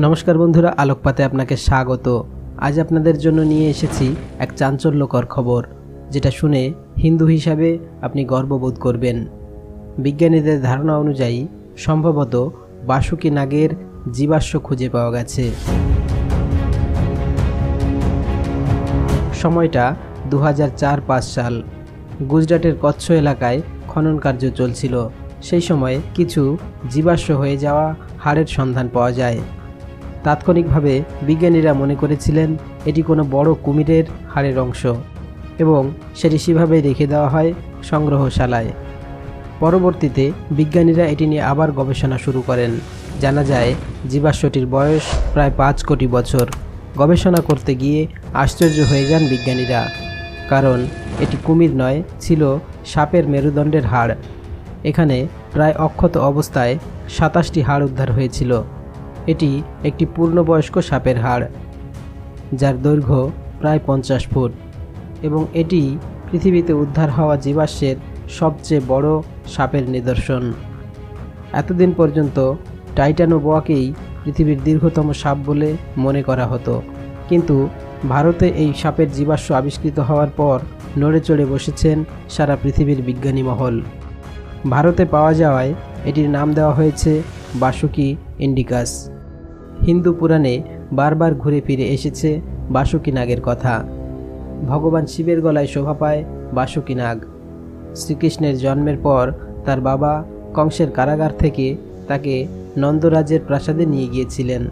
নমস্কার বন্ধুরা, আলোকপাতে আপনাকে স্বাগত। আজ আপনাদের জন্য নিয়ে এসেছি এক চাঞ্চল্যকর খবর, যেটা শুনে হিন্দু হিসাবে আপনি গর্ববোধ করবেন। বিজ্ঞানীদের ধারণা অনুযায়ী সম্ভবত বাসুকি নাগের জীবাশ্ম খুঁজে পাওয়া গেছে। সময়টা 2004-05 সাল। গুজরাটের কচ্ছ এলাকায় খনন কার্য চলছিল। সেই সময় কিছু জীবাশ্ম হয়ে যাওয়া হাড়ের সন্ধান পাওয়া যায়। তাৎক্ষণিকভাবে বিজ্ঞানীরা মনে করেছিলেন এটি কোনো বড় কুমিরের হাড়ের অংশ এবং সেটি সেভাবেই রেখে দেওয়া হয় সংগ্রহশালায়। পরবর্তীতে বিজ্ঞানীরা এটি নিয়ে আবার গবেষণা শুরু করেন। জানা যায় জীবাশ্মটির বয়স প্রায় 5 কোটি বছর। গবেষণা করতে গিয়ে আশ্চর্য হয়ে যান বিজ্ঞানীরা, কারণ এটি কুমির নয়, ছিল সাপের মেরুদণ্ডের হাড়। এখানে প্রায় অক্ষত অবস্থায় 27টি হাড় উদ্ধার হয়েছিল। এটি একটি পূর্ণবয়স্ক সাপের হাড়, যার দৈর্ঘ্য প্রায় 50 ফুট, এবং এটি পৃথিবীতে উদ্ধার হওয়া জীবাশ্মের সবচেয়ে বড় সাপের নিদর্শন। এতদিন পর্যন্ত টাইটানোবোয়াকেই পৃথিবীর দীর্ঘতম সাপ বলে মনে করা হতো, কিন্তু ভারতে এই সাপের জীবাশ্ম আবিষ্কৃত হওয়ার পর নড়ে চড়ে বসেছেন সারা পৃথিবীর বিজ্ঞানী মহল। ভারতে পাওয়া যাওয়ায় এটির নাম দেওয়া হয়েছে বাসুকি ইন্ডিকাস। হিন্দু পুরাণে বারবার ঘুরে ফিরে এসেছে বাসুকি নাগের কথা। ভগবান শিবের গলায় শোভা পায় বাসুকি নাগ। শ্রীকৃষ্ণের জন্মের পর তার বাবা কংসের কারাগার থেকে তাকে নন্দরাজের প্রাসাদে নিয়ে গিয়েছিলেন।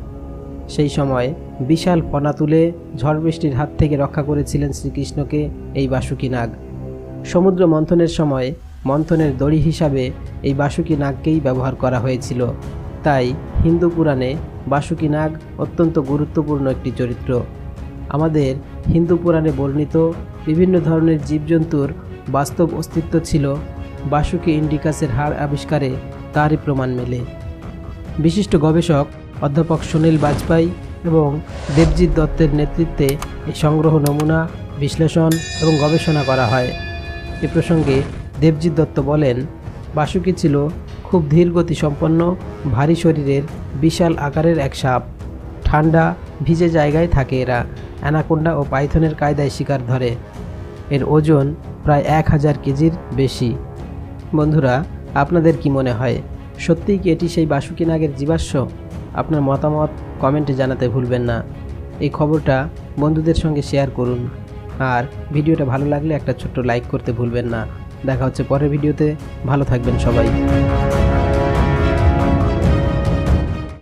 সেই সময় বিশাল ফনা তুলে ঝড় বৃষ্টির হাত থেকে রক্ষা করেছিলেন শ্রীকৃষ্ণকে এই বাসুকি নাগ। সমুদ্র মন্থনের সময় মন্থনের দড়ি হিসাবে এই বাসুকি নাগকেই ব্যবহার করা হয়েছিল। তাই হিন্দু পুরাণে বাসুকি নাগ অত্যন্ত গুরুত্বপূর্ণ একটি চরিত্র। আমাদের হিন্দু পুরাণে বর্ণিত বিভিন্ন ধরনের জীবজন্তুর বাস্তব অস্তিত্ব ছিল, বাসুকি ইন্ডিকাসের হাড় আবিষ্কারে তারই প্রমাণ মেলে। বিশিষ্ট গবেষক অধ্যাপক সুনীল বাজপাই এবং দেবজিৎ দত্তের নেতৃত্বে এই সংগ্রহ, নমুনা বিশ্লেষণ এবং গবেষণা করা হয়। এ প্রসঙ্গে দেবজিৎ দত্ত বলেন, বাসুকি ছিল খুব ধীর গতিসম্পন্ন, ভারী শরীরের, বিশাল আকারের এক সাপ। ঠান্ডা ভিজে জায়গায় থাকে এরা। অ্যানাকোন্ডা ও পাইথনের কায়দায় শিকার ধরে। এর ওজন প্রায় 1000 কেজির বেশি। বন্ধুরা, আপনাদের কি মনে হয়, সত্যিই কি এটি সেই বাসুকি নাগের জীবাশ্ম? আপনার মতামত কমেন্টে জানাতে ভুলবেন না। এই খবরটা বন্ধুদের সঙ্গে শেয়ার করুন, আর ভিডিওটা ভালো লাগলে একটা ছোট্ট লাইক করতে ভুলবেন না। দেখা হচ্ছে পরের ভিডিওতে। ভালো থাকবেন সবাই।